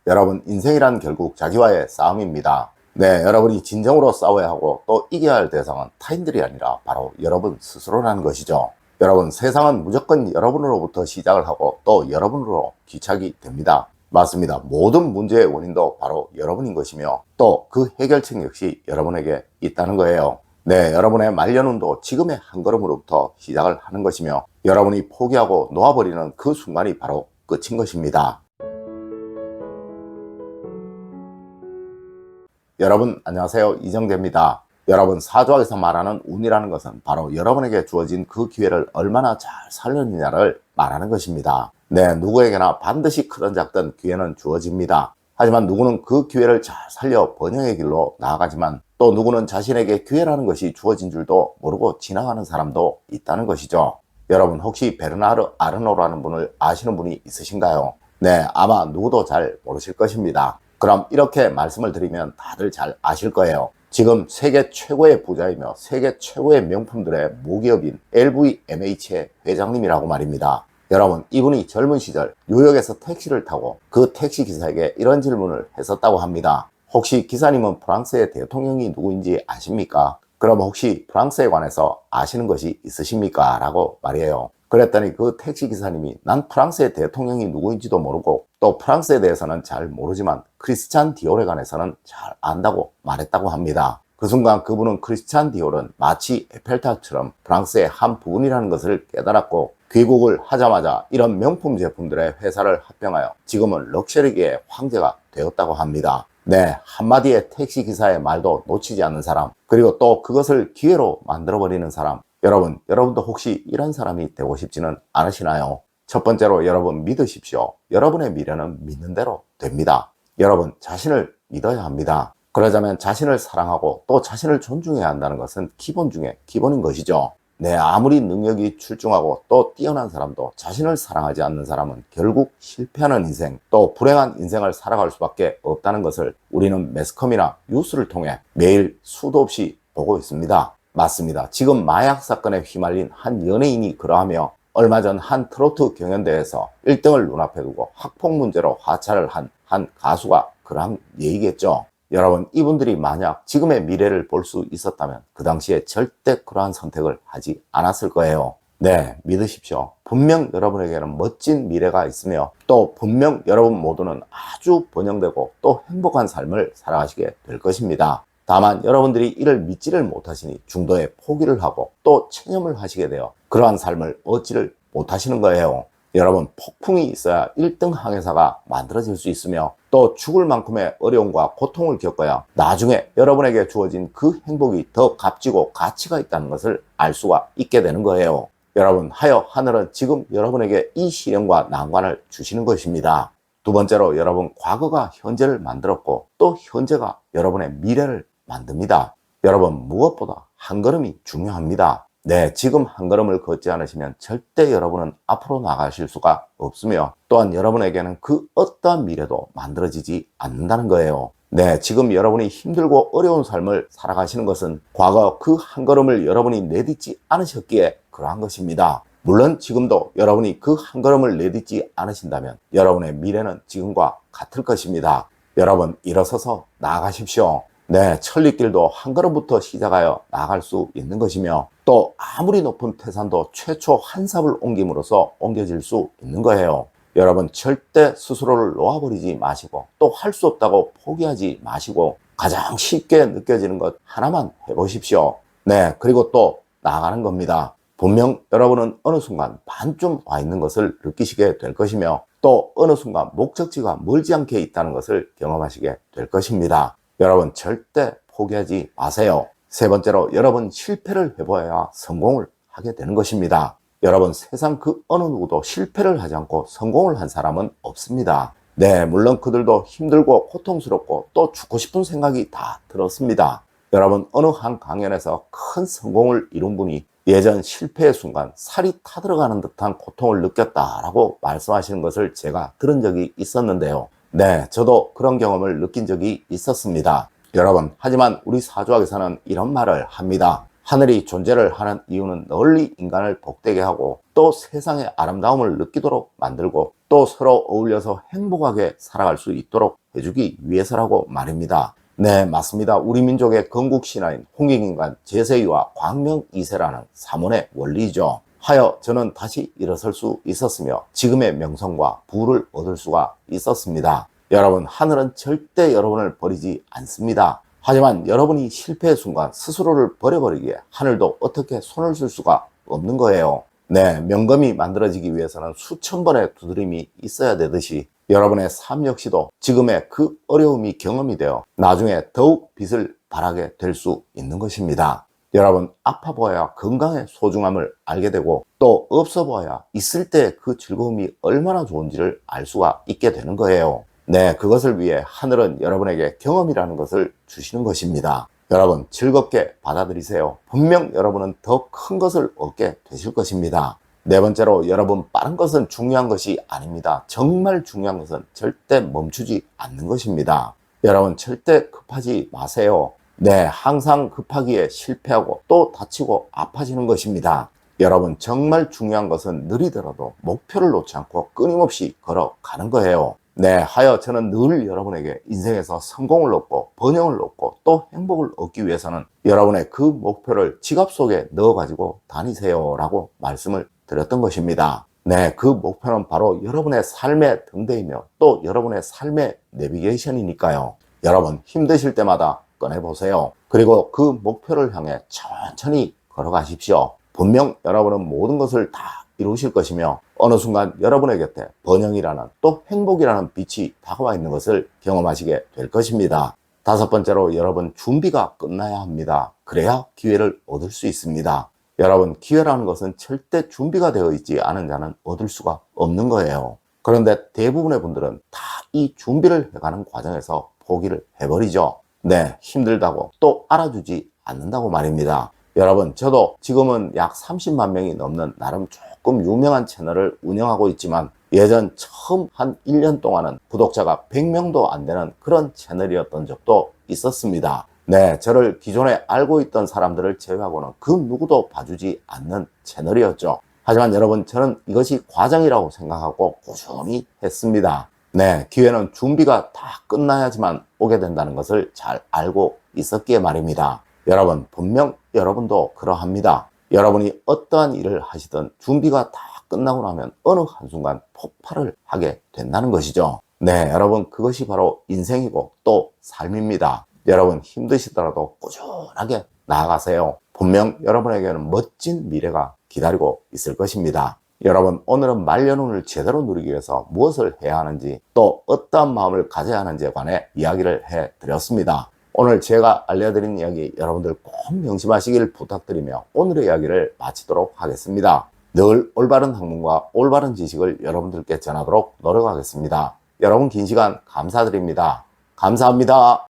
여러분, 인생이란 결국 자기와의 싸움입니다. 네, 여러분이 진정으로 싸워야 하고 또 이겨야 할 대상은 타인들이 아니라 바로 여러분 스스로라는 것이죠. 여러분, 세상은 무조건 여러분으로부터 시작을 하고 또 여러분으로 귀착이 됩니다. 맞습니다. 모든 문제의 원인도 바로 여러분인 것이며 또 그 해결책 역시 여러분에게 있다는 거예요. 네, 여러분의 말년운도 지금의 한 걸음으로부터 시작을 하는 것이며 여러분이 포기하고 놓아버리는 그 순간이 바로 끝인 것입니다. 여러분 안녕하세요, 이정재입니다. 여러분, 사주학에서 말하는 운이라는 것은 바로 여러분에게 주어진 그 기회를 얼마나 잘 살렸느냐를 말하는 것입니다. 네, 누구에게나 반드시 크든 작든 기회는 주어집니다. 하지만 누구는 그 기회를 잘 살려 번영의 길로 나아가지만 또 누구는 자신에게 기회라는 것이 주어진 줄도 모르고 지나가는 사람도 있다는 것이죠. 여러분, 혹시 베르나르 아르노라는 분을 아시는 분이 있으신가요? 네, 아마 누구도 잘 모르실 것입니다. 그럼 이렇게 말씀을 드리면 다들 잘 아실 거예요. 지금 세계 최고의 부자이며 세계 최고의 명품들의 모기업인 LVMH의 회장님이라고 말입니다. 여러분, 이분이 젊은 시절 뉴욕에서 택시를 타고 그 택시 기사에게 이런 질문을 했었다고 합니다. 혹시 기사님은 프랑스의 대통령이 누구인지 아십니까? 그럼 혹시 프랑스에 관해서 아시는 것이 있으십니까? 라고 말이에요. 그랬더니 그 택시 기사님이 난 프랑스의 대통령이 누구인지도 모르고 또 프랑스에 대해서는 잘 모르지만 크리스찬 디올에 관해서는 잘 안다고 말했다고 합니다. 그 순간 그분은 크리스찬 디올은 마치 에펠탑처럼 프랑스의 한 부분이라는 것을 깨달았고 귀국을 하자마자 이런 명품 제품들의 회사를 합병하여 지금은 럭셔리계의 황제가 되었다고 합니다. 네, 한마디의 택시 기사의 말도 놓치지 않는 사람, 그리고 또 그것을 기회로 만들어버리는 사람. 여러분도 혹시 이런 사람이 되고 싶지는 않으시나요? 첫 번째로 여러분 믿으십시오. 여러분의 미래는 믿는 대로 됩니다. 여러분, 자신을 믿어야 합니다. 그러자면 자신을 사랑하고 또 자신을 존중해야 한다는 것은 기본 중에 기본인 것이죠. 네, 아무리 능력이 출중하고 또 뛰어난 사람도 자신을 사랑하지 않는 사람은 결국 실패하는 인생, 또 불행한 인생을 살아갈 수밖에 없다는 것을 우리는 매스컴이나 뉴스를 통해 매일 수도 없이 보고 있습니다. 맞습니다. 지금 마약 사건에 휘말린 한 연예인이 그러하며 얼마 전 한 트로트 경연대회에서 1등을 눈앞에 두고 학폭 문제로 하차를 한 가수가 그러한 얘기겠죠. 여러분, 이분들이 만약 지금의 미래를 볼 수 있었다면 그 당시에 절대 그러한 선택을 하지 않았을 거예요. 네, 믿으십시오. 분명 여러분에게는 멋진 미래가 있으며 또 분명 여러분 모두는 아주 번영되고 또 행복한 삶을 살아가시게 될 것입니다. 다만 여러분들이 이를 믿지를 못하시니 중도에 포기를 하고 또 체념을 하시게 되어 그러한 삶을 얻지를 못하시는 거예요. 여러분, 폭풍이 있어야 1등 항해사가 만들어질 수 있으며 또 죽을 만큼의 어려움과 고통을 겪어야 나중에 여러분에게 주어진 그 행복이 더 값지고 가치가 있다는 것을 알 수가 있게 되는 거예요. 여러분, 하여 하늘은 지금 여러분에게 이 시련과 난관을 주시는 것입니다. 두 번째로 여러분, 과거가 현재를 만들었고 또 현재가 여러분의 미래를 만듭니다. 여러분, 무엇보다 한 걸음이 중요합니다. 네, 지금 한 걸음을 걷지 않으시면 절대 여러분은 앞으로 나가실 수가 없으며 또한 여러분에게는 그 어떠한 미래도 만들어지지 않는다는 거예요. 네, 지금 여러분이 힘들고 어려운 삶을 살아가시는 것은 과거 그 한 걸음을 여러분이 내딛지 않으셨기에 그러한 것입니다. 물론 지금도 여러분이 그 한 걸음을 내딛지 않으신다면 여러분의 미래는 지금과 같을 것입니다. 여러분, 일어서서 나아가십시오. 네, 천리길도 한 걸음부터 시작하여 나아갈 수 있는 것이며 또 아무리 높은 태산도 최초 한 삽을 옮김으로써 옮겨질 수 있는 거예요. 여러분, 절대 스스로를 놓아버리지 마시고 또 할 수 없다고 포기하지 마시고 가장 쉽게 느껴지는 것 하나만 해보십시오. 네, 그리고 또 나아가는 겁니다. 분명 여러분은 어느 순간 반쯤 와 있는 것을 느끼시게 될 것이며 또 어느 순간 목적지가 멀지 않게 있다는 것을 경험하시게 될 것입니다. 여러분, 절대 포기하지 마세요. 세 번째로 여러분, 실패를 해보아야 성공을 하게 되는 것입니다. 여러분, 세상 그 어느 누구도 실패를 하지 않고 성공을 한 사람은 없습니다. 네, 물론 그들도 힘들고 고통스럽고 또 죽고 싶은 생각이 다 들었습니다. 여러분, 어느 한 강연에서 큰 성공을 이룬 분이 예전 실패의 순간 살이 타들어가는 듯한 고통을 느꼈다라고 말씀하시는 것을 제가 들은 적이 있었는데요. 네, 저도 그런 경험을 느낀 적이 있었습니다. 여러분, 하지만 우리 사주학에서는 이런 말을 합니다. 하늘이 존재를 하는 이유는 널리 인간을 복되게 하고 또 세상의 아름다움을 느끼도록 만들고 또 서로 어울려서 행복하게 살아갈 수 있도록 해주기 위해서라고 말입니다. 네, 맞습니다. 우리 민족의 건국신화인 홍익인간 제세이와 광명 2세라는 삼원의 원리죠. 하여 저는 다시 일어설 수 있었으며 지금의 명성과 부를 얻을 수가 있었습니다. 여러분, 하늘은 절대 여러분을 버리지 않습니다. 하지만 여러분이 실패의 순간 스스로를 버려버리기에 하늘도 어떻게 손을 쓸 수가 없는 거예요. 네, 명검이 만들어지기 위해서는 수천 번의 두드림이 있어야 되듯이 여러분의 삶 역시도 지금의 그 어려움이 경험이 되어 나중에 더욱 빛을 발하게 될 수 있는 것입니다. 여러분, 아파 보아야 건강의 소중함을 알게 되고 또 없어 보아야 있을 때 그 즐거움이 얼마나 좋은지를 알 수가 있게 되는 거예요. 네, 그것을 위해 하늘은 여러분에게 경험이라는 것을 주시는 것입니다. 여러분, 즐겁게 받아들이세요. 분명 여러분은 더 큰 것을 얻게 되실 것입니다. 네 번째로, 여러분, 빠른 것은 중요한 것이 아닙니다. 정말 중요한 것은 절대 멈추지 않는 것입니다. 여러분, 절대 급하지 마세요. 네, 항상 급하기에 실패하고 또 다치고 아파지는 것입니다. 여러분, 정말 중요한 것은 느리더라도 목표를 놓지 않고 끊임없이 걸어가는 거예요. 네, 하여 저는 늘 여러분에게 인생에서 성공을 얻고 번영을 얻고 또 행복을 얻기 위해서는 여러분의 그 목표를 지갑 속에 넣어가지고 다니세요 라고 말씀을 드렸던 것입니다. 네, 그 목표는 바로 여러분의 삶의 등대이며 또 여러분의 삶의 내비게이션이니까요. 여러분, 힘드실 때마다 꺼내보세요. 그리고 그 목표를 향해 천천히 걸어가십시오. 분명 여러분은 모든 것을 다 이루실 것이며 어느 순간 여러분의 곁에 번영이라는 또 행복이라는 빛이 다가와 있는 것을 경험하시게 될 것입니다. 다섯 번째로, 여러분, 준비가 끝나야 합니다. 그래야 기회를 얻을 수 있습니다. 여러분, 기회라는 것은 절대 준비가 되어 있지 않은 자는 얻을 수가 없는 거예요. 그런데 대부분의 분들은 다 이 준비를 해가는 과정에서 포기를 해버리죠. 네, 힘들다고 또 알아주지 않는다고 말입니다. 여러분, 저도 지금은 약 30만 명이 넘는 나름 조금 유명한 채널을 운영하고 있지만 예전 처음 한 1년 동안은 구독자가 100명도 안 되는 그런 채널이었던 적도 있었습니다. 네, 저를 기존에 알고 있던 사람들을 제외하고는 그 누구도 봐주지 않는 채널이었죠. 하지만 여러분, 저는 이것이 과정이라고 생각하고 꾸준히 했습니다. 네, 기회는 준비가 다 끝나야지만 오게 된다는 것을 잘 알고 있었기에 말입니다. 여러분, 분명 여러분도 그러합니다. 여러분이 어떠한 일을 하시든 준비가 다 끝나고 나면 어느 한순간 폭발을 하게 된다는 것이죠. 네, 여러분, 그것이 바로 인생이고 또 삶입니다. 여러분, 힘드시더라도 꾸준하게 나아가세요. 분명 여러분에게는 멋진 미래가 기다리고 있을 것입니다. 여러분, 오늘은 말년운을 제대로 누리기 위해서 무엇을 해야 하는지 또 어떠한 마음을 가져야 하는지에 관해 이야기를 해드렸습니다. 오늘 제가 알려드린 이야기 여러분들 꼭 명심하시길 부탁드리며 오늘의 이야기를 마치도록 하겠습니다. 늘 올바른 학문과 올바른 지식을 여러분들께 전하도록 노력하겠습니다. 여러분, 긴 시간 감사드립니다. 감사합니다.